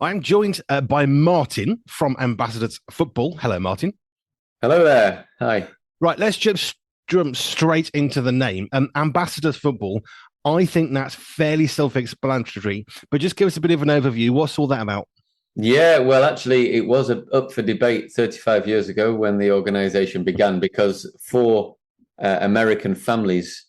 I'm joined by Martin from Ambassadors Football. Hello, Martin. Hello there. Hi. Right, let's just jump straight into the name. Ambassadors Football. I think that's fairly self-explanatory, but just give us a bit of an overview. What's all that about? Yeah, well, actually, it was up for debate 35 years ago when the organization began because four American families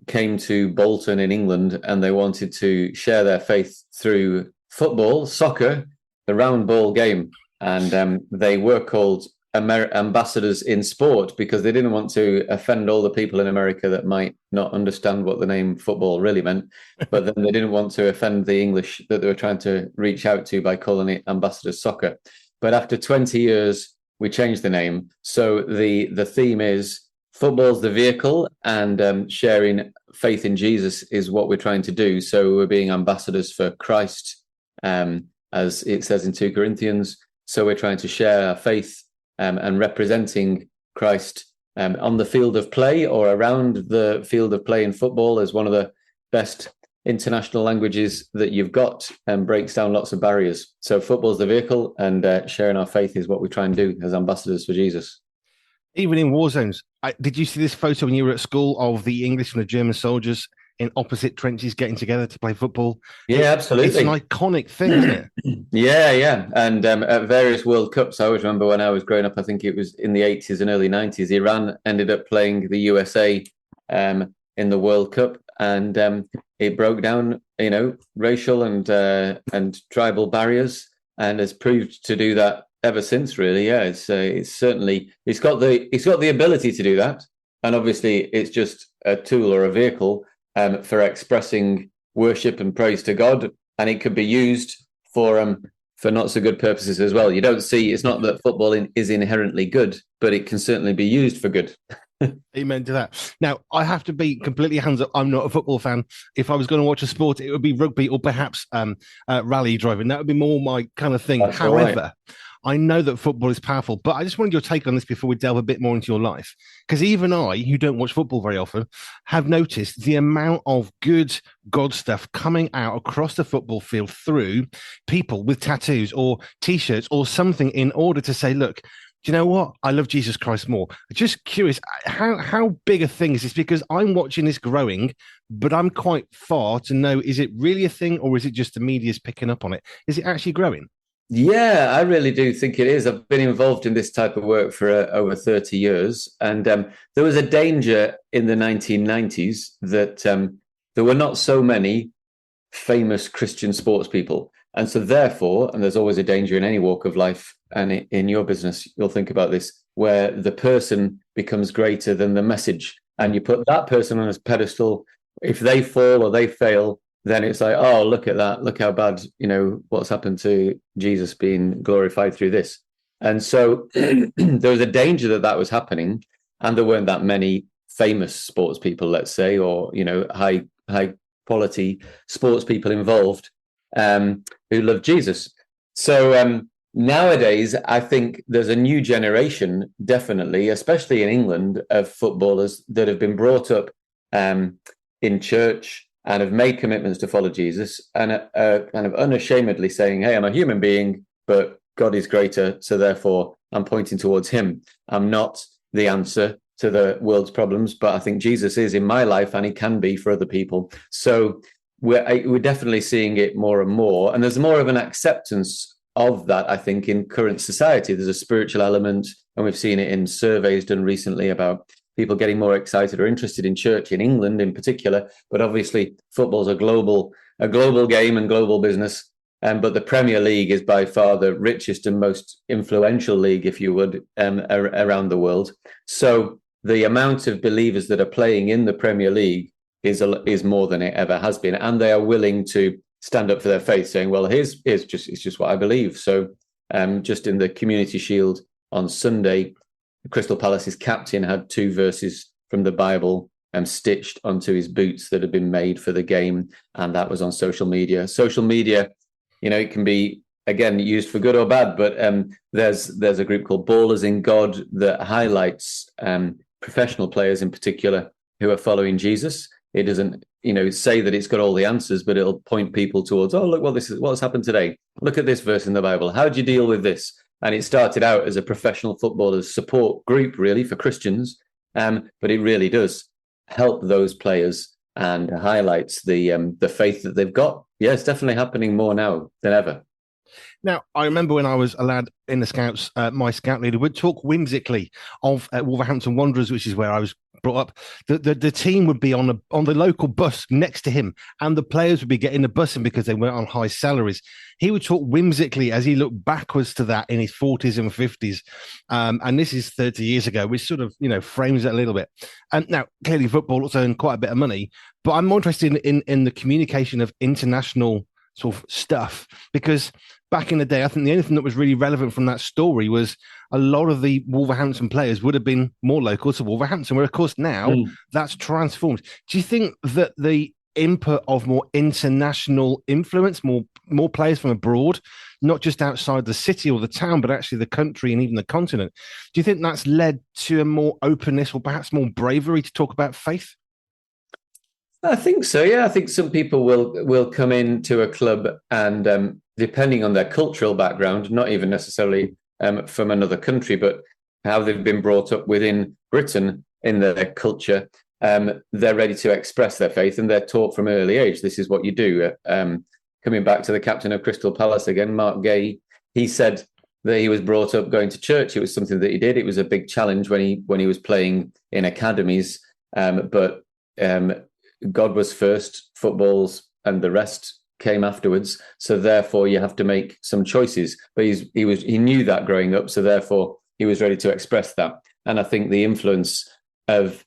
came to Bolton in England and they wanted to share their faith through football, soccer, the round ball game. And they were called ambassadors in sport because they didn't want to offend all the people in America that might not understand what the name football really meant. But then they didn't want to offend the English that they were trying to reach out to by calling it ambassadors soccer. But after 20 years, we changed the name. So the theme is football's the vehicle, and sharing faith in Jesus is what we're trying to do. So we're being ambassadors for Christ, as it says in 2 Corinthians. So we're trying to share our faith and representing Christ on the field of play or around the field of play in football as one of the best international languages that you've got and breaks down lots of barriers. So football's the vehicle, and sharing our faith is what we try and do as ambassadors for Jesus. Even in war zones, did you see this photo when you were at school of the English and the German soldiers in opposite trenches getting together to play football? Yeah, It's an absolutely. iconic thing, isn't it? Yeah, yeah. And at various World Cups, I always remember when I was growing up, I think it was in the 80s and early 90s, Iran ended up playing the USA in the World Cup. And it broke down, racial and tribal barriers, and has proved to do that ever since. Really, yeah. It's certainly it's got the ability to do that, and obviously it's just a tool or a vehicle for expressing worship and praise to God, and it could be used for not so good purposes as well. You don't see it's not that football is inherently good, but it can certainly be used for good. Amen to that. Now, I have to be completely hands up. I'm not a football fan. If I was going to watch a sport, it would be rugby or perhaps rally driving. That would be more my kind of thing. That's all right. However, I know that football is powerful, but I just wanted your take on this before we delve a bit more into your life. Because even I, who don't watch football very often, have noticed the amount of good God stuff coming out across the football field through people with tattoos or t-shirts or something in order to say, look, do you know what? I love Jesus Christ more. Just curious, how big a thing is this? Because I'm watching this growing, but I'm quite far to know, is it really a thing or is it just the media's picking up on it? Is it actually growing? Yeah, I really do think it is. I've been involved in this type of work for over 30 years. And there was a danger in the 1990s that there were not so many famous Christian sports people. And so, therefore, and there's always a danger in any walk of life, and in your business, you'll think about this, where the person becomes greater than the message. And you put that person on a pedestal. If they fall or they fail, then it's like, oh, look at that. Look how bad, what's happened to Jesus being glorified through this. And so there was a danger that that was happening. And there weren't that many famous sports people, let's say, or, high quality sports people involved who love Jesus. So nowadays, I think there's a new generation, definitely, especially in England, of footballers that have been brought up in church and have made commitments to follow Jesus and are kind of unashamedly saying, hey, I'm a human being, but God is greater. So therefore, I'm pointing towards him. I'm not the answer to the world's problems, but I think Jesus is in my life and he can be for other people. So we're definitely seeing it more and more. And there's more of an acceptance of that, I think, in current society. There's a spiritual element, and we've seen it in surveys done recently about people getting more excited or interested in church in England in particular. But obviously, football's a global game and global business. But the Premier League is by far the richest and most influential league, if you would, around the world. So the amount of believers that are playing in the Premier League is more than it ever has been, and they are willing to stand up for their faith, saying, "Well, it's just what I believe." So, just in the Community Shield on Sunday, Crystal Palace's captain had two verses from the Bible stitched onto his boots that had been made for the game, and that was on social media. Social media, it can be again used for good or bad, but there's a group called Ballers in God that highlights professional players in particular who are following Jesus. It doesn't, say that it's got all the answers, but it'll point people towards, oh, look, this is what's happened today. Look at this verse in the Bible. How do you deal with this? And it started out as a professional footballers support group, really, for Christians. But it really does help those players and highlights the faith that they've got. Yeah, it's definitely happening more now than ever. Now, I remember when I was a lad in the Scouts, my scout leader would talk whimsically of Wolverhampton Wanderers, which is where I was brought up. The team would be on the local bus next to him, and the players would be getting the bus in because they weren't on high salaries. He would talk whimsically as he looked backwards to that in his 40s and 50s. And this is 30 years ago, which sort of, frames it a little bit. And now, clearly, football also earned quite a bit of money, but I'm more interested in the communication of international sort of stuff, because back in the day, I think the only thing that was really relevant from that story was a lot of the Wolverhampton players would have been more local to Wolverhampton, where, of course, now that's transformed. Do you think that the input of more international influence, more players from abroad, not just outside the city or the town, but actually the country and even the continent, do you think that's led to a more openness or perhaps more bravery to talk about faith? I think so. Yeah, I think some people will come into a club and depending on their cultural background, not even necessarily from another country, but how they've been brought up within Britain in their culture, they're ready to express their faith, and they're taught from early age. This is what you do. Coming back to the captain of Crystal Palace again, Mark Gay, he said that he was brought up going to church. It was something that he did. It was a big challenge when he was playing in academies, but God was first, footballs, and the rest came afterwards. So therefore, you have to make some choices. But he knew that growing up, so therefore he was ready to express that. And I think the influence of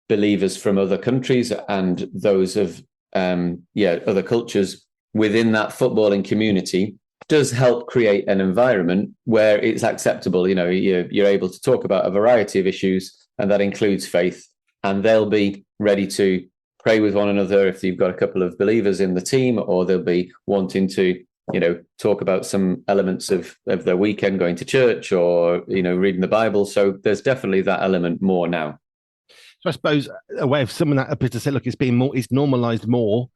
believers from other countries and those of other cultures within that footballing community does help create an environment where it's acceptable. You're able to talk about a variety of issues, and that includes faith, and they'll be ready to pray with one another if you've got a couple of believers in the team, or they'll be wanting to, talk about some elements of their weekend, going to church or, reading the Bible. So there's definitely that element more now. So I suppose a way of summing that up is to say, look, it's normalized more.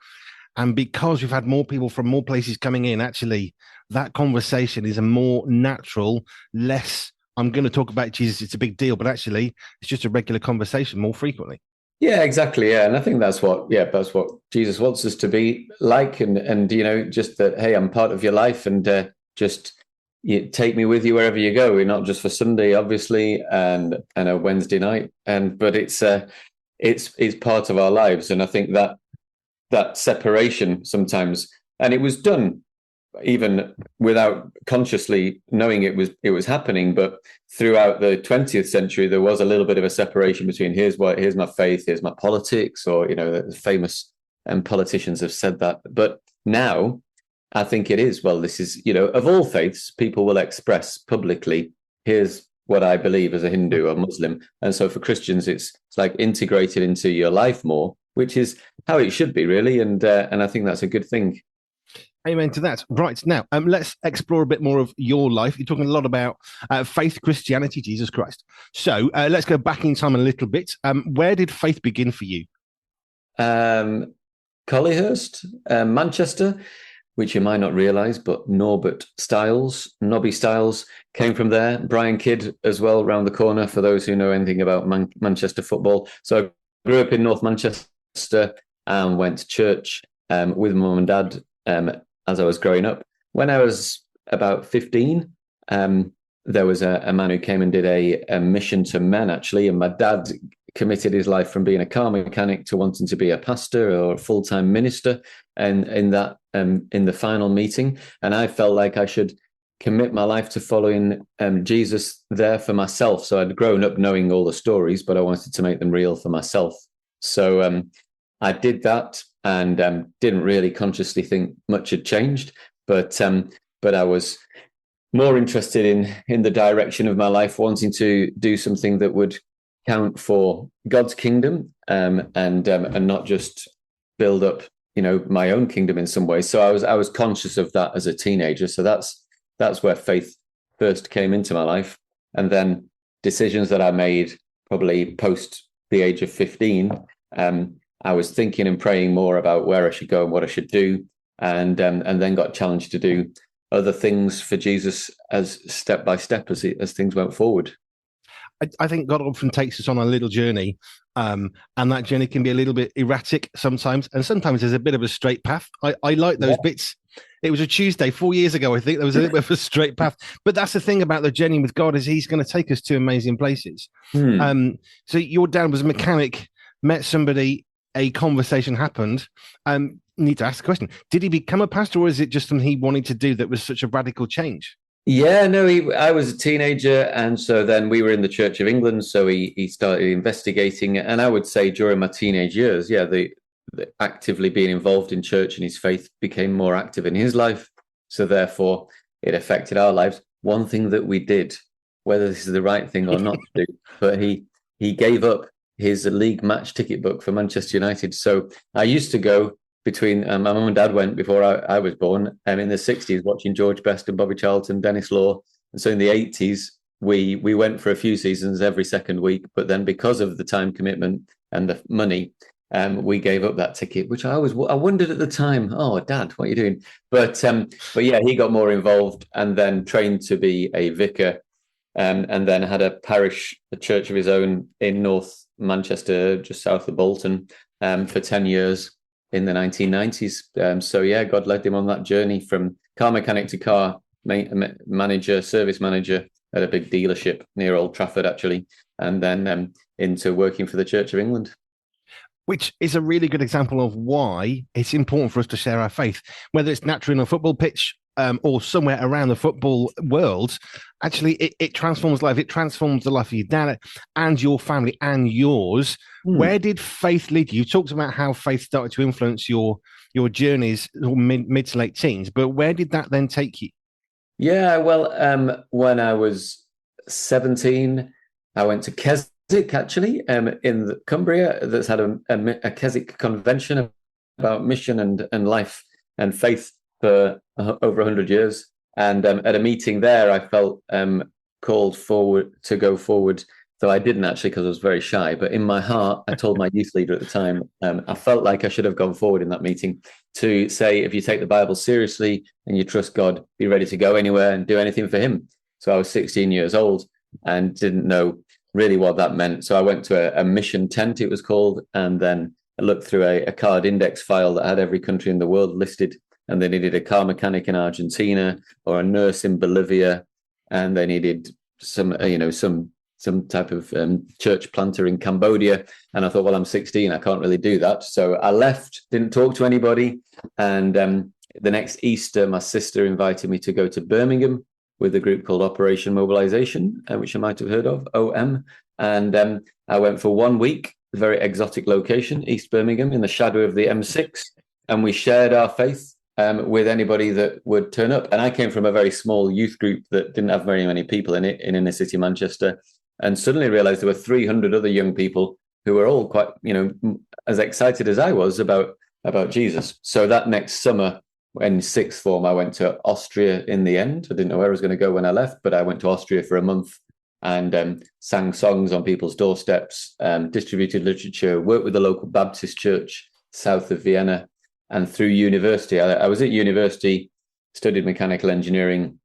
And because we've had more people from more places coming in, actually, that conversation is a more natural, less, I'm going to talk about Jesus, it's a big deal, but actually it's just a regular conversation more frequently. Yeah, exactly. Yeah. And I think that's what Jesus wants us to be like. And just that, hey, I'm part of your life, and just you take me with you wherever you go. We're not just for Sunday, obviously, and a Wednesday night. But it's part of our lives. And I think that separation sometimes, and it was done even without consciously knowing it was happening, but throughout the 20th century there was a little bit of a separation between here's my faith, here's my politics, or the famous politicians have said that. But now I think it is, well, this is, of all faiths, people will express publicly, here's what I believe as a Hindu or Muslim. And so for Christians it's like integrated into your life more, which is how it should be, really, and I think that's a good thing. Amen to that. Right, now, let's explore a bit more of your life. You're talking a lot about faith, Christianity, Jesus Christ. So let's go back in time a little bit. Where did faith begin for you? Collyhurst, Manchester, which you might not realise, but Nobby Stiles came from there. Brian Kidd as well, round the corner, for those who know anything about Manchester football. So I grew up in North Manchester and went to church with mum and dad as I was growing up. When I was about 15, there was a man who came and did a mission to men, actually, and my dad committed his life from being a car mechanic to wanting to be a pastor or a full-time minister, and in the final meeting. And I felt like I should commit my life to following Jesus there for myself. So I'd grown up knowing all the stories, but I wanted to make them real for myself. So I did that, and didn't really consciously think much had changed, but I was more interested in the direction of my life, wanting to do something that would count for God's kingdom, and not just build up, my own kingdom in some way. So I was conscious of that as a teenager. So that's where faith first came into my life, and then decisions that I made probably post the age of 15. I was thinking and praying more about where I should go and what I should do, and then got challenged to do other things for Jesus as step by step as things went forward. I think God often takes us on a little journey, and that journey can be a little bit erratic sometimes, and sometimes there's a bit of a straight path. I like those bits. It was a Tuesday 4 years ago, I think. There was a little bit of a straight path. But that's the thing about the journey with God, is he's going to take us to amazing places. So your dad was a mechanic, met somebody, a conversation happened. Need to ask the question, did he become a pastor, or is it just something he wanted to do that was such a radical change? Yeah, no, I was a teenager, and so then we were in the Church of England, so he started investigating, and I would say during my teenage years, the actively being involved in church and his faith became more active in his life, so therefore it affected our lives. One thing that we did, whether this is the right thing or not to do, but he gave up his league match ticket book for Manchester United. So I used to go between my mum and dad went before I was born, and in the 60s watching George Best and Bobby Charlton, Dennis Law. And so in the 80s, we went for a few seasons every second week. But then because of the time commitment and the money, we gave up that ticket, which I wondered at the time, oh, Dad, what are you doing? But yeah, he got more involved and then trained to be a vicar, and then had a church of his own in North Manchester, just south of Bolton, for 10 years. In the 1990s. So yeah, God led him on that journey from car mechanic to car manager, service manager at a big dealership near Old Trafford, actually, and then into working for the Church of England. Which is a really good example of why it's important for us to share our faith, whether it's naturally on a football pitch or somewhere around the football world. Actually, it transforms life. It transforms the life of your dad and your family and yours. Where did faith lead you? You talked about how faith started to influence your journeys, mid to late teens, but where did that then take you? Yeah, well, when I was 17, I went to Keswick, actually, in Cumbria, that's had a Keswick convention about mission and life and faith for over 100 years. And at a meeting there, I felt called forward to go forward, though I didn't actually, because I was very shy. But in my heart, I told my youth leader at the time, I felt like I should have gone forward in that meeting to say, if you take the Bible seriously and you trust God, be ready to go anywhere and do anything for him. So I was 16 years old and didn't know really what that meant. So I went to a mission tent, it was called, and then I looked through a card index file that had every country in the world listed. And they needed a car mechanic in Argentina or a nurse in Bolivia, and they needed some type of church planter in Cambodia. And I thought, well, I'm 16, I can't really do that. So I left, didn't talk to anybody. And the next Easter, my sister invited me to go to Birmingham with a group called Operation Mobilisation, which you might have heard of, OM. And I went for 1 week, a very exotic location, East Birmingham, in the shadow of the M6. And we shared our faith with anybody that would turn up. And I came from a very small youth group that didn't have very many people in it, in inner city Manchester, and suddenly realized there were 300 other young people who were all quite, as excited as I was about Jesus. So that next summer, in sixth form, I went to Austria in the end. I didn't know where I was going to go when I left, but I went to Austria for a month and sang songs on people's doorsteps, distributed literature, worked with the local Baptist church south of Vienna. And through university, I was at university, studied mechanical engineering.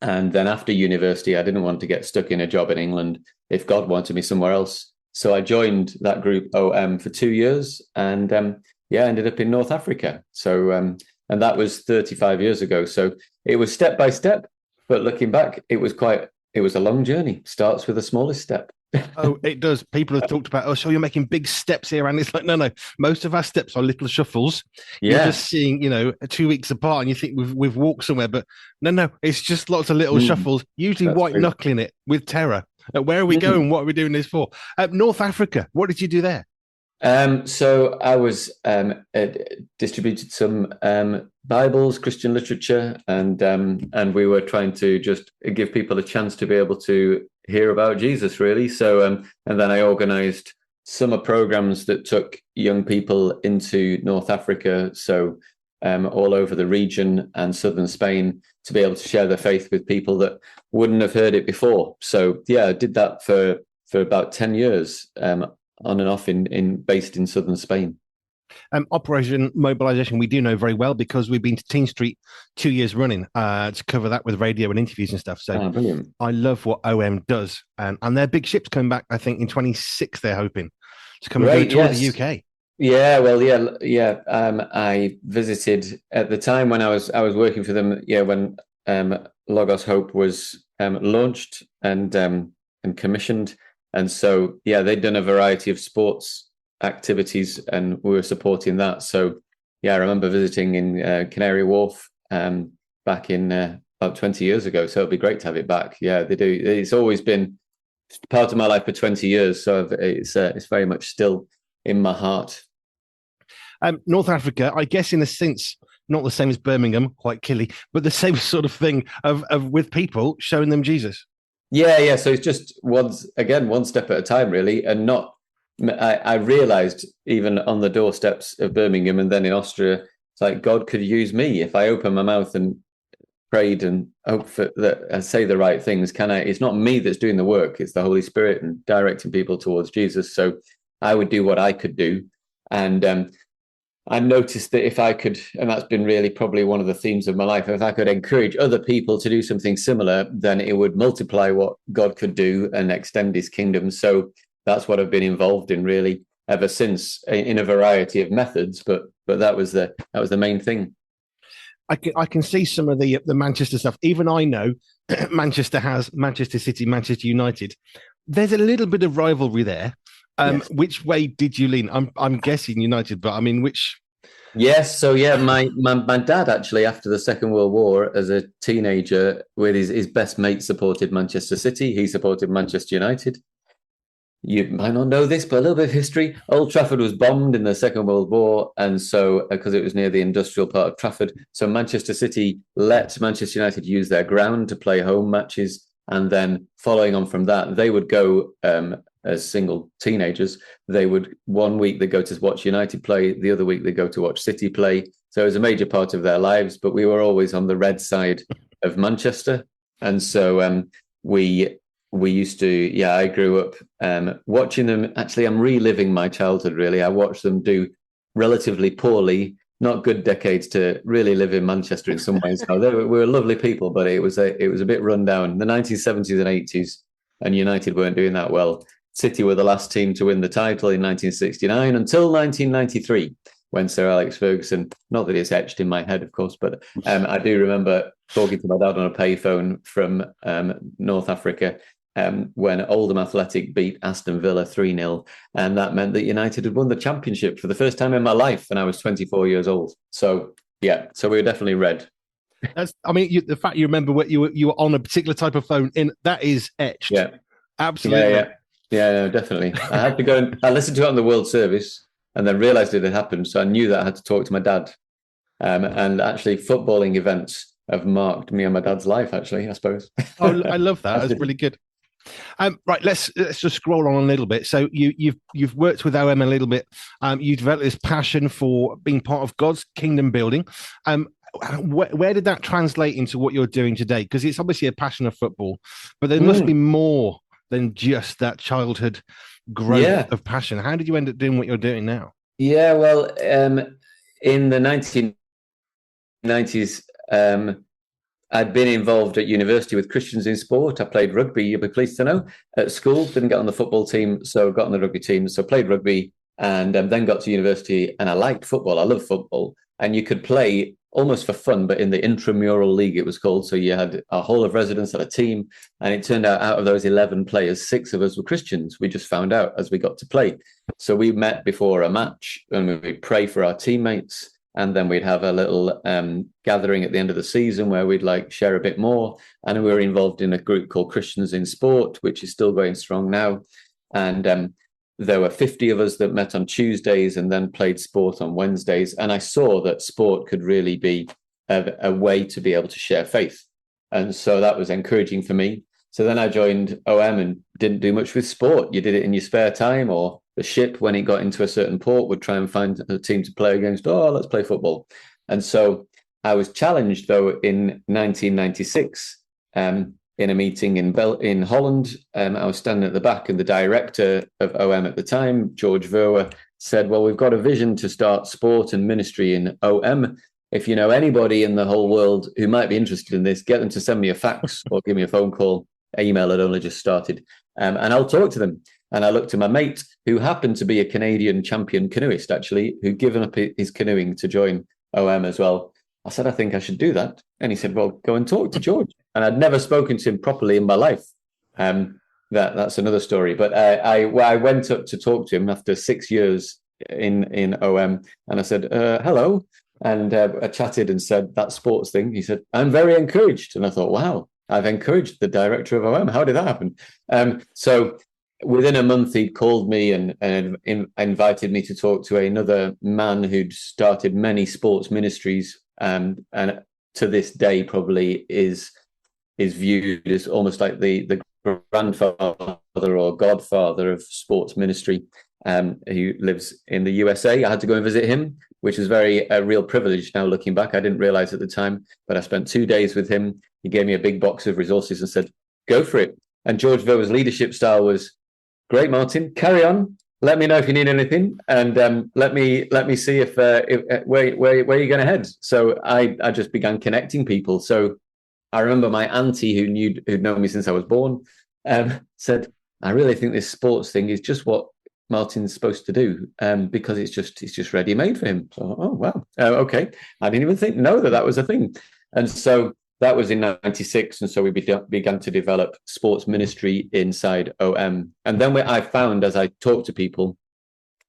And then after university, I didn't want to get stuck in a job in England if God wanted me somewhere else. So I joined that group OM for 2 years and ended up in North Africa. So, and that was 35 years ago. So it was step by step, but looking back, it was a long journey. Starts with the smallest step. Oh, it does. People have talked about, so you're making big steps here. And it's like, no. Most of our steps are little shuffles. Yeah. You're just seeing, 2 weeks apart and you think we've walked somewhere. But no, it's just lots of little shuffles, usually white knuckling it with terror. Where are we going? What are we doing this for? North Africa, what did you do there? So I was distributed some Bibles, Christian literature, and we were trying to just give people a chance to be able to hear about Jesus, really. So and then I organized summer programs that took young people into North Africa, so all over the region and southern Spain, to be able to share their faith with people that wouldn't have heard it before. So yeah, I did that for about 10 years. on and off based in southern Spain. Operation Mobilisation, we do know very well because we've been to Teen Street 2 years running to cover that with radio and interviews and stuff. So brilliant. I love what OM does. And their big ship's coming back, I think, in 26, they're hoping, to come and do a tour of the UK. Yeah, well, yeah. I visited at the time when I was working for them. Yeah, when Logos Hope was launched and commissioned, and so yeah, they'd done a variety of sports activities, and we were supporting that. So yeah, I remember visiting in Canary Wharf back in about 20 years ago. So it'd be great to have it back. Yeah, they do. It's always been part of my life for 20 years, so it's very much still in my heart. North Africa, I guess, in a sense, not the same as Birmingham, quite killy, but the same sort of thing of with people showing them Jesus. Yeah. So it's just one step at a time, really, and not. I realized even on the doorsteps of Birmingham and then in Austria, it's like God could use me if I open my mouth and prayed and hope for that and say the right things. It's not me that's doing the work; it's the Holy Spirit and directing people towards Jesus. So I would do what I could do, and I noticed that if I could, and that's been really probably one of the themes of my life, if I could encourage other people to do something similar, then it would multiply what God could do and extend his kingdom. So that's what I've been involved in really ever since, in a variety of methods, but that was the main thing. I can see some of the Manchester stuff. Even I know Manchester has Manchester City, Manchester United. There's a little bit of rivalry there. Yes. Which way did you lean? I'm guessing United, but I mean, which? Yes, so yeah, my dad actually, after the Second World War, as a teenager, with his best mate, supported Manchester City. He supported Manchester United. You might not know this, but a little bit of history. Old Trafford was bombed in the Second World War, and so because it was near the industrial part of Trafford, so Manchester City let Manchester United use their ground to play home matches, and then following on from that, they would go as single teenagers. They would 1 week they go to watch United play, the other week they go to watch City play. So it was a major part of their lives, but we were always on the red side of Manchester, and so we used to, yeah, I grew up watching them. Actually, I'm reliving my childhood, really. I watched them do relatively poorly, not good decades to really live in Manchester in some ways. We were lovely people, but it was a bit run down. The 1970s and 80s, and United weren't doing that well. City were the last team to win the title in 1969 until 1993, when Sir Alex Ferguson, not that it's etched in my head, of course, but I do remember talking to my dad on a payphone from North Africa when Oldham Athletic beat Aston Villa 3-0, and that meant that United had won the championship for the first time in my life, and I was 24 years old. So yeah, so we were definitely red. The fact you remember what you were on a particular type of phone in, that is etched. Yeah, absolutely. Yeah, no, definitely. I had to go and I listened to it on the World Service, and then realised it had happened. So I knew that I had to talk to my dad. And actually, footballing events have marked me and my dad's life. Actually, I suppose. Oh, I love that. That's really good. Right, let's just scroll on a little bit. So you've worked with OM a little bit. You developed this passion for being part of God's kingdom building. Where did that translate into what you're doing today? Because it's obviously a passion of football, but there must be more than just that childhood growth of passion. How did you end up doing what you're doing now? Yeah, well, in the 1990s, I'd been involved at university with Christians in sport. I played rugby, you'll be pleased to know, at school. Didn't get on the football team, so got on the rugby team. So played rugby, and then got to university, and I liked football. I love football. And you could play almost for fun, but in the intramural league, it was called. So you had a whole of residents at a team, and it turned out of those 11 players, 6 of us were Christians. We just found out as we got to play. So we met before a match, and we'd pray for our teammates, and then we'd have a little gathering at the end of the season where we'd share a bit more. And we were involved in a group called Christians in Sport, which is still going strong now. And there were 50 of us that met on Tuesdays and then played sport on Wednesdays. And I saw that sport could really be a way to be able to share faith. And so that was encouraging for me. So then I joined OM and didn't do much with sport. You did it in your spare time, or the ship, when it got into a certain port, would try and find a team to play against. Oh, let's play football. And so I was challenged, though, in 1996. in a meeting in Holland. I was standing at the back, and the director of OM at the time, George Verwer, said, well, we've got a vision to start sport and ministry in OM. If you know anybody in the whole world who might be interested in this, get them to send me a fax or give me a phone call. Email had only just started, and I'll talk to them. And I looked to my mate, who happened to be a Canadian champion canoeist, actually, who'd given up his canoeing to join OM as well. I said, I think I should do that. And he said, well, go and talk to George. And I'd never spoken to him properly in my life. That's another story. But I went up to talk to him after 6 years in OM, and I said, hello. And I chatted and said, that sports thing. He said, I'm very encouraged. And I thought, wow, I've encouraged the director of OM. How did that happen? So within a month, he'd called me and invited me to talk to another man who'd started many sports ministries, and to this day probably is viewed as almost like the grandfather or godfather of sports ministry, who lives in the USA. I had to go and visit him, which was a real privilege now looking back. I didn't realize at the time, but I spent 2 days with him. He gave me a big box of resources and said, go for it. And George Verwer's leadership style was, great, Martin, carry on. Let me know if you need anything, and let me see if where you're going to head. So I just began connecting people. So I remember my auntie, who'd known me since I was born, said, I really think this sports thing is just what Martin's supposed to do, because it's just ready made for him. So, oh wow, okay. I didn't even know that was a thing. And so that was in '96, and so we began to develop sports ministry inside OM. And then I found, as I talked to people,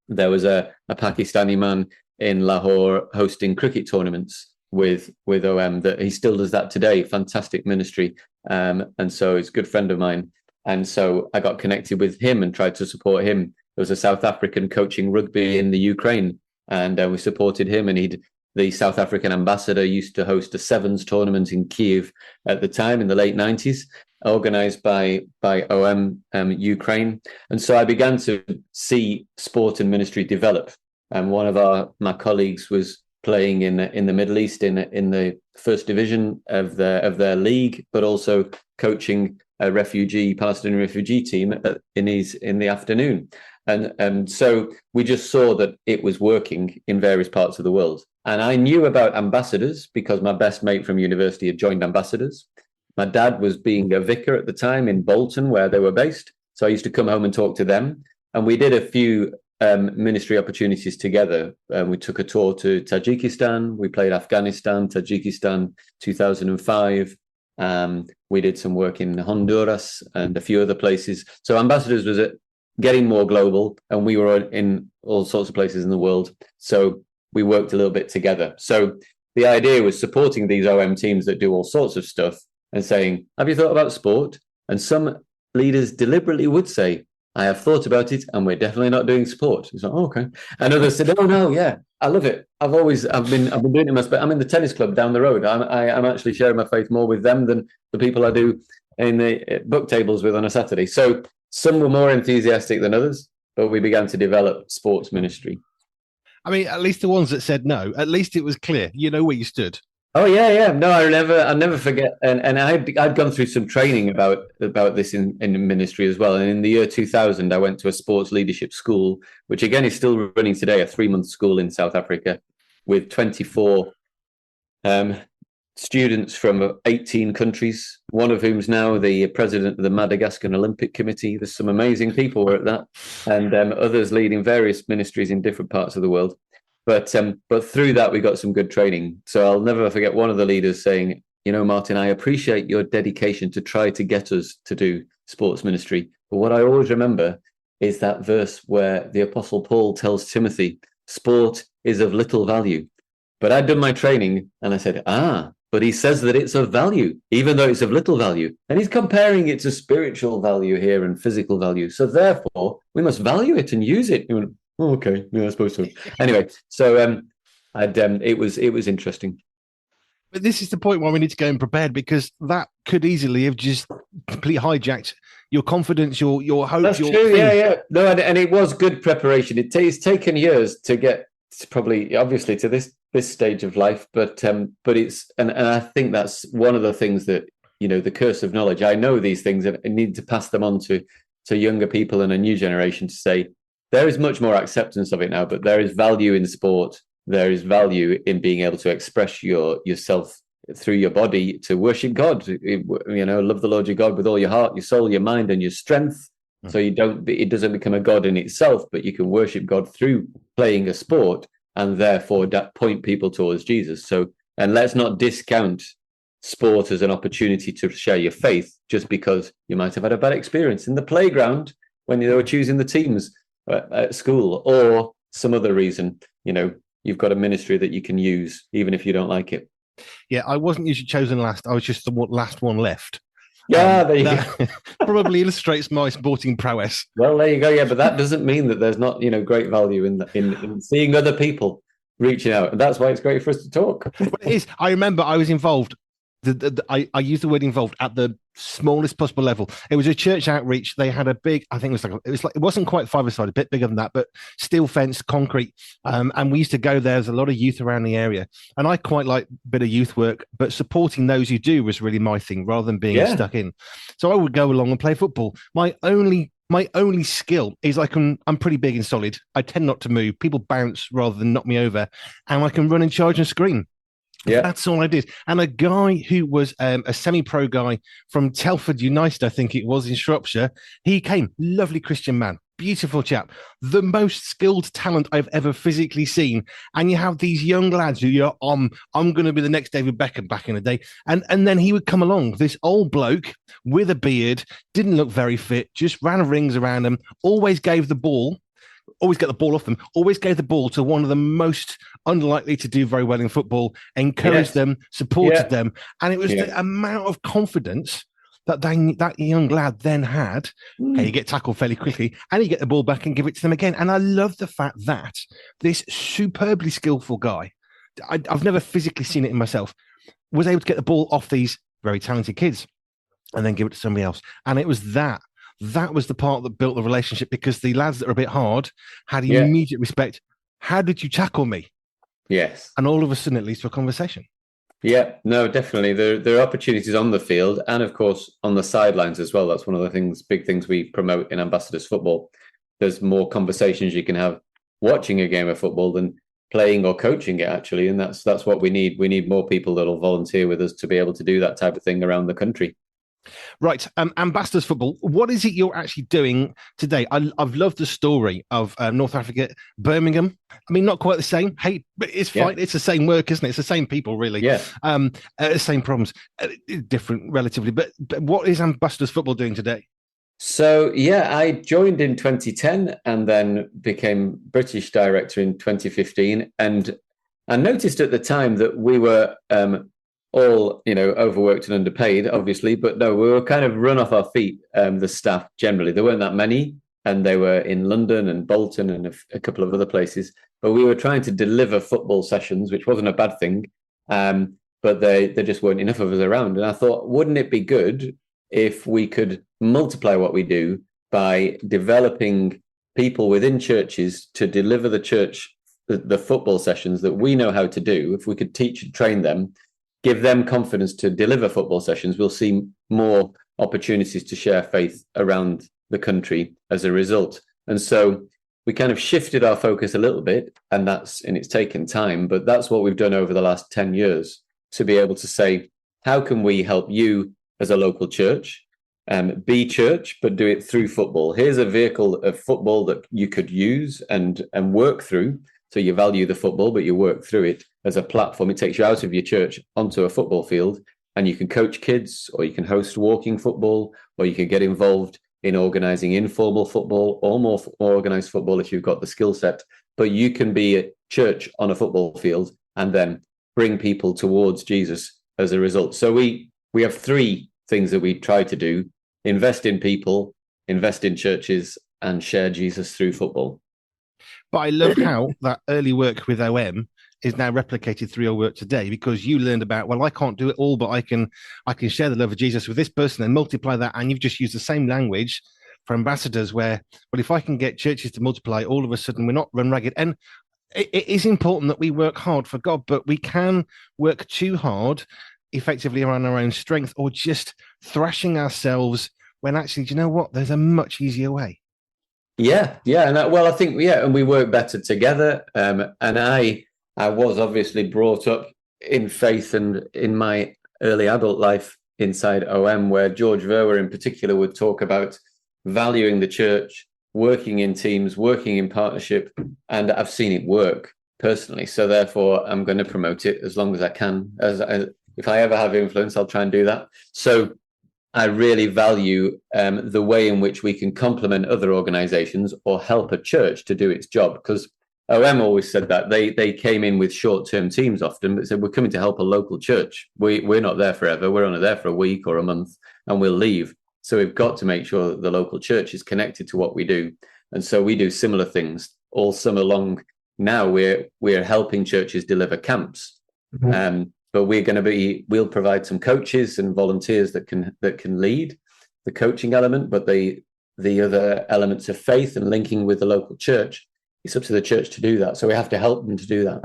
there was a Pakistani man in Lahore hosting cricket tournaments with OM. That he still does that today. Fantastic ministry, and so he's a good friend of mine. And so I got connected with him and tried to support him. There was a South African coaching rugby in the Ukraine, and we supported him. And the South African ambassador used to host a sevens tournament in Kiev at the time in the late 90s, organized by OM Ukraine. And so I began to see sport and ministry develop. And one of my colleagues was playing in the Middle East in the first division of their league, but also coaching a Palestinian refugee team in the afternoon. And so we just saw that it was working in various parts of the world. And I knew about ambassadors because my best mate from university had joined ambassadors. My dad was being a vicar at the time in Bolton, where they were based. So I used to come home and talk to them. And we did a few ministry opportunities together. We took a tour to Tajikistan. We played Afghanistan, Tajikistan, 2005. We did some work in Honduras and a few other places. So ambassadors was getting more global, and we were in all sorts of places in the world. So we worked a little bit together. So the idea was supporting these OM teams that do all sorts of stuff and saying, have you thought about sport? And some leaders deliberately would say, I have thought about it, and we're definitely not doing sport. It's like, oh, okay. And others said, oh no, yeah, I love it. I've been doing it myself. I'm in the tennis club down the road. I'm actually sharing my faith more with them than the people I do in the book tables with on a Saturday. So some were more enthusiastic than others, but we began to develop sports ministry. I mean, at least the ones that said no, at least it was clear. You know where you stood. Oh yeah. No, I'll never forget. And I'd gone through some training about this in ministry as well. And in the year 2000, I went to a sports leadership school, which again is still running today, a 3-month school in South Africa, with 24 students from 18 countries, one of whom's now the president of the Madagascar Olympic Committee. There's some amazing people were at that, and others leading various ministries in different parts of the world. But through that, we got some good training. So I'll never forget one of the leaders saying, you know, Martin, I appreciate your dedication to try to get us to do sports ministry. But what I always remember is that verse where the Apostle Paul tells Timothy, sport is of little value. But I'd done my training and I said, but he says that it's of value, even though it's of little value. And he's comparing it to spiritual value here and physical value. So therefore, we must value it and use it. Went, oh, okay, yeah, I suppose so. Anyway, so it was interesting. But this is the point where we need to go in prepared, because that could easily have just completely hijacked your confidence, your hope. That's true, yeah. No, and it was good preparation. It's taken years to get probably, obviously, to this stage of life, but it's and I think that's one of the things that the curse of knowledge. I know these things and I need to pass them on to younger people and a new generation to say there is much more acceptance of it now, but there is value in sport. There is value in being able to express yourself through your body to worship God. Love the Lord your God with all your heart, your soul, your mind, and your strength. So it doesn't become a God in itself, but you can worship God through playing a sport, and therefore that point people towards Jesus. So, and let's not discount sport as an opportunity to share your faith just because you might have had a bad experience in the playground when they were choosing the teams at school, or some other reason. You've got a ministry that you can use even if you don't like it. Yeah, I wasn't usually chosen last. I was just the last one left. Yeah, there you go. Probably illustrates my sporting prowess. Well, there you go. Yeah, but that doesn't mean that there's not, great value in seeing other people reaching out, and that's why it's great for us to talk. It is. I remember I was involved. I used the word involved at the smallest possible level. It was a church outreach. They had a big, I think it wasn't quite five-a-side, a bit bigger than that, but steel fence, concrete. And we used to go there. There's a lot of youth around the area, and I quite like a bit of youth work, but supporting those who do was really my thing, rather than being stuck in. So I would go along and play football. My only skill is I'm pretty big and solid. I tend not to move. People bounce rather than knock me over, and I can run and charge and scream. Yeah, that's all I did. And a guy who was a semi-pro guy from Telford United, I think it was, in Shropshire, he came. Lovely Christian man, beautiful chap, the most skilled talent I've ever physically seen. And you have these young lads who I'm going to be the next David Beckham back in the day. And then he would come along, this old bloke with a beard, didn't look very fit, just ran rings around them, always gave the ball. Always get the ball off them, always gave the ball to one of the most unlikely to do very well in football, encouraged them, supported them. And it was the amount of confidence that young lad then had. Okay, you get tackled fairly quickly and you get the ball back and give it to them again. And I love the fact that this superbly skillful guy, I've never physically seen it in myself, was able to get the ball off these very talented kids and then give it to somebody else. And it was that was the part that built the relationship, because the lads that are a bit hard had immediate respect. How did you tackle me? Yes. And all of a sudden it leads to a conversation. Yeah, no, definitely. There are opportunities on the field and, of course, on the sidelines as well. That's one of the big things we promote in Ambassadors Football. There's more conversations you can have watching a game of football than playing or coaching it, actually. And that's what we need. We need more people that will volunteer with us to be able to do that type of thing around the country. Right. Ambassadors Football, what is it you're actually doing today? I've loved the story of North Africa, Birmingham. I mean, not quite the same. Hey, but it's fine. It's the same work, isn't it? It's the same people, really. Yeah. Same problems, different relatively. But what is Ambassadors Football doing today? So, I joined in 2010 and then became British director in 2015. And I noticed at the time that we were all, overworked and underpaid, obviously, but no, we were kind of run off our feet, the staff generally. There weren't that many, and they were in London and Bolton and a couple of other places, but we were trying to deliver football sessions, which wasn't a bad thing, but there just weren't enough of us around. And I thought, wouldn't it be good if we could multiply what we do by developing people within churches to deliver the football sessions that we know how to do? If we could teach and train them, give them confidence to deliver football sessions, we'll see more opportunities to share faith around the country as a result. And so we kind of shifted our focus a little bit, and it's taken time, but that's what we've done over the last 10 years, to be able to say, how can we help you as a local church be church, but do it through football? Here's a vehicle of football that you could use and work through. So you value the football, but you work through it as a platform. It takes you out of your church onto a football field, and you can coach kids, or you can host walking football, or you can get involved in organizing informal football or more organized football if you've got the skill set. But you can be a church on a football field and then bring people towards Jesus as a result. So we have three things that we try to do: invest in people, invest in churches, and share Jesus through football. But I love how that early work with OM is now replicated through your work today, because you learned about, well, I can't do it all, but I can share the love of Jesus with this person and multiply that. And you've just used the same language for ambassadors, where, well, if I can get churches to multiply, all of a sudden we're not run ragged. And it is important that we work hard for God, but we can work too hard effectively around our own strength or just thrashing ourselves when actually, do you know what? There's a much easier way. Yeah, and I think and we work better together. And I was obviously brought up in faith and in my early adult life inside OM, where George Verwer in particular would talk about valuing the church, working in teams, working in partnership, and I've seen it work personally. So therefore, I'm going to promote it as long as I can. If I ever have influence, I'll try and do that. So I really value the way in which we can complement other organizations or help a church to do its job. Because OM always said that they came in with short-term teams often, but said, we're coming to help a local church. We're not there forever. We're only there for a week or a month and we'll leave. So we've got to make sure that the local church is connected to what we do. And so we do similar things all summer long. Now we're helping churches deliver camps. Mm-hmm. But we'll provide some coaches and volunteers that can lead the coaching element, but the other elements of faith and linking with the local church, it's up to the church to do that. So we have to help them to do that.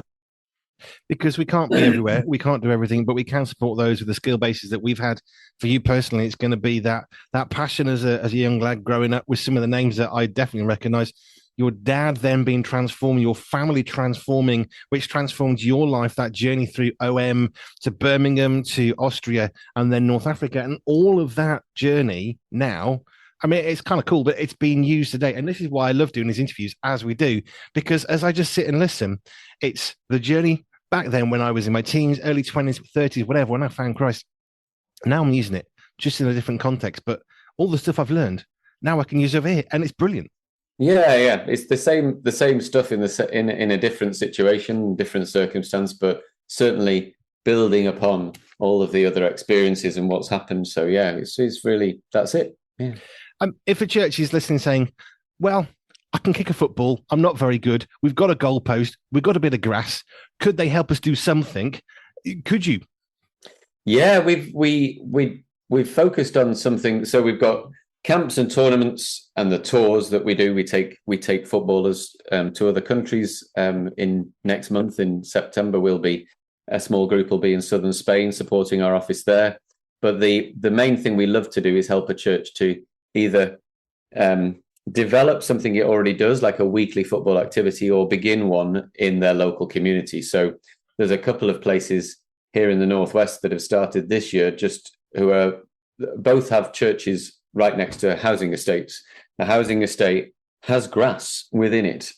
Because we can't be everywhere, we can't do everything, but we can support those with the skill bases that we've had. For you personally, it's going to be that passion as a young lad growing up with some of the names that I definitely recognise. Your dad then being transformed, your family transforming, which transformed your life, that journey through OM to Birmingham to Austria and then North Africa. And all of that journey now, I mean, it's kind of cool, but it's being used today. And this is why I love doing these interviews as we do, because as I just sit and listen, it's the journey back then when I was in my teens, early 20s, 30s, whatever, when I found Christ. Now I'm using it just in a different context, but all the stuff I've learned, now I can use over here, and it's brilliant. Yeah, it's the same stuff in a different situation, different circumstance, but certainly building upon all of the other experiences and what's happened. So yeah, it's really, that's it. Yeah. If a church is listening saying, well, I can kick a football, I'm not very good, we've got a goalpost, we've got a bit of grass, could they help us do something? Could you? Yeah, we've focused on something. So we've got camps and tournaments and the tours that we do. We take footballers to other countries. In next month in September, a small group will be in southern Spain supporting our office there. But the main thing we love to do is help a church to either develop something it already does, like a weekly football activity, or begin one in their local community. So there's a couple of places here in the Northwest that have started this year, who both have churches right next to housing estates. The housing estate has grass within it,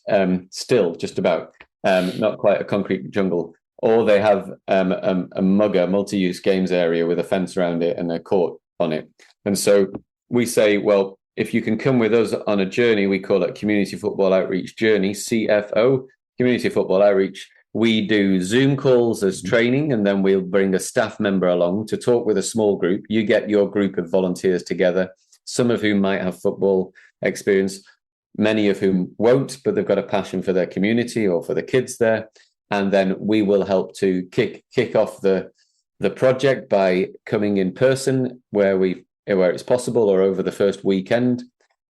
still just about, not quite a concrete jungle. Or they have a multi-use games area with a fence around it and a court on it. And so we say, well, if you can come with us on a journey, we call it Community Football Outreach Journey, CFO, Community Football Outreach. We do Zoom calls as training, and then we'll bring a staff member along to talk with a small group. You get your group of volunteers together, some of whom might have football experience, many of whom won't, but they've got a passion for their community or for the kids there. And then we will help to kick off the project by coming in person where it's possible, or over the first weekend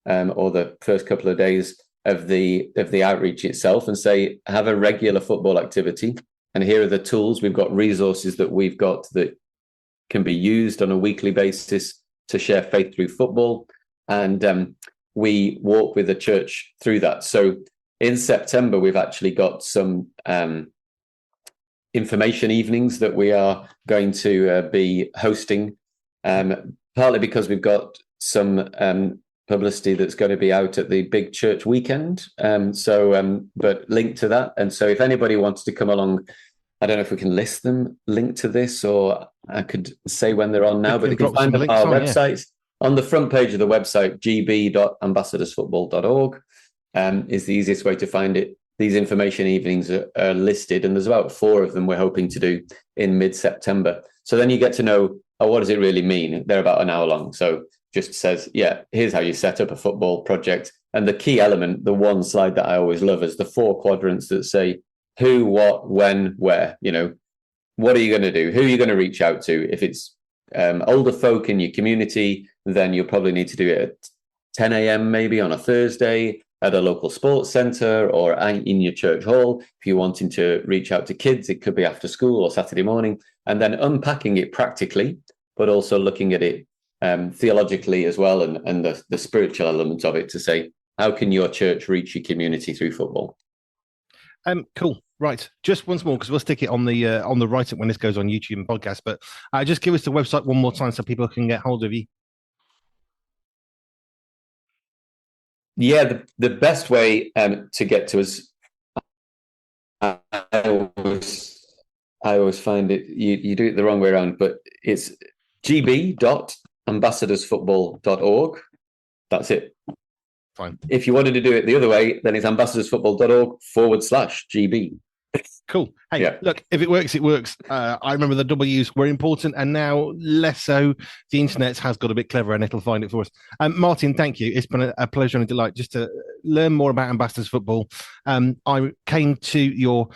or the first couple of days of the outreach itself, and say, have a regular football activity. And here are the tools. We've got resources that we've got that can be used on a weekly basis to share faith through football. And we walk with the church through that. So in September, we've actually got some information evenings that we are going to be hosting, partly because we've got some publicity that's going to be out at the big church weekend. But linked to that. And so if anybody wants to come along, I don't know if we can list them linked to this, or I could say when they're on now, but they can find them on our website. Yeah. On the front page of the website, gb.ambassadorsfootball.org is the easiest way to find it. These information evenings are listed, and there's about 4 of them we're hoping to do in mid-September. So then you get to know, what does it really mean? They're about an hour long. So just says, yeah, here's how you set up a football project. And the key element, the one slide that I always love, is the 4 quadrants that say who, what, when, where. What are you going to do? Who are you going to reach out to? If it's older folk in your community, then you'll probably need to do it at 10 a.m. maybe on a Thursday. at a local sports centre or in your church hall. If you're wanting to reach out to kids, it could be after school or Saturday morning, and then unpacking it practically, but also looking at it theologically as well, and the spiritual element of it, to say, how can your church reach your community through football? Cool. Right. Just once more, because we'll stick it on the write-up when this goes on YouTube and podcast, but just give us the website one more time so people can get hold of you. Yeah, the best way to get to us, I always find it, you do it the wrong way around, but it's gb.ambassadorsfootball.org. That's it. Fine. If you wanted to do it the other way, then it's ambassadorsfootball.org/GB. Cool. Hey, Look, if it works, it works. I remember the W's were important, and now less so. The internet has got a bit clever, and it'll find it for us. Martin, thank you. It's been a pleasure and a delight just to learn more about Ambassadors Football. I came to your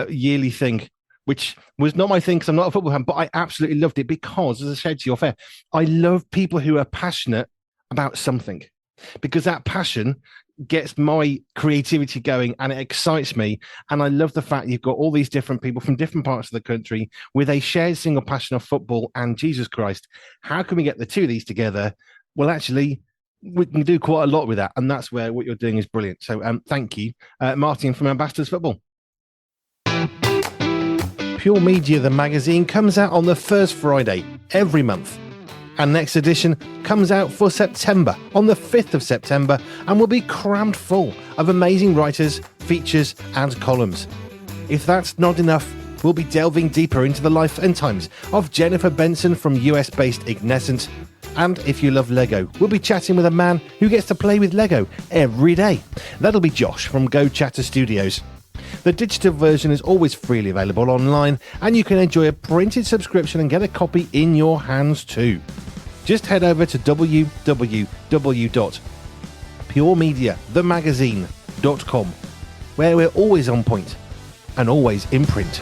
yearly thing, which was not my thing because I'm not a football fan, but I absolutely loved it because, as I said to your fair, I love people who are passionate about something, because that passion gets my creativity going and it excites me. And I love the fact you've got all these different people from different parts of the country with a shared single passion of football and Jesus Christ. How can we get the two of these together? Well, actually, we can do quite a lot with that. And that's where what you're doing is brilliant. So thank you, Martin from Ambassadors Football. Pure Media, the magazine, comes out on the first Friday every month. And next edition comes out for September on the 5th of September and will be crammed full of amazing writers, features and columns. If that's not enough, we'll be delving deeper into the life and times of Jennifer Benson from US-based Ignescent. And if you love Lego, we'll be chatting with a man who gets to play with Lego every day. That'll be Josh from Go Chatter Studios. The digital version is always freely available online, and you can enjoy a printed subscription and get a copy in your hands too. Just head over to www.puremediathemagazine.com, where we're always on point and always in print.